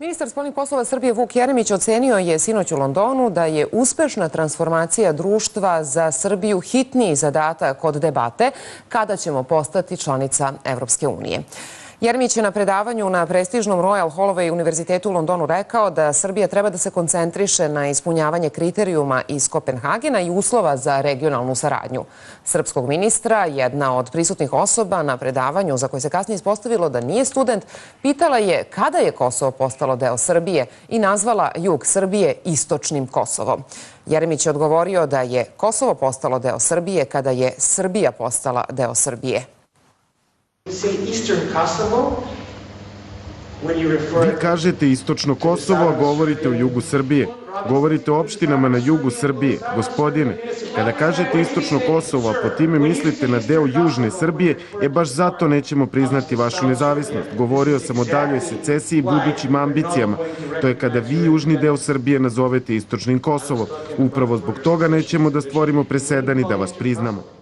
Ministar spoljnih poslova Srbije Vuk Jeremić ocenio je sinoć u Londonu da je uspešna transformacija društva za Srbiju hitniji zadatak od debate kada ćemo postati članica Evropske unije. Jeremić je na predavanju na prestižnom Royal Holloway univerzitetu u Londonu rekao da Srbija treba da se koncentriše na ispunjavanje kriterijuma iz Kopenhagena i uslova za regionalnu saradnju. Srpskog ministra, jedna od prisutnih osoba na predavanju, za koje se kasnije ispostavilo da nije student, pitala je kada je Kosovo postalo deo Srbije i nazvala jug Srbije istočnim Kosovom. Jeremić je odgovorio da je Kosovo postalo deo Srbije kada je Srbija postala deo Srbije. Vi kažete istočno Kosovo, a govorite o jugu Srbije. Govorite o opštinama na jugu Srbije. Gospodine, kada kažete istočno Kosovo, a po time mislite na deo južne Srbije, baš zato nećemo priznati vašu nezavisnost. Govorio sam o daljoj secesiji i budućim ambicijama. To je kada vi južni deo Srbije nazovete istočnim Kosovom. Upravo zbog toga nećemo da stvorimo presedan i da vas priznamo.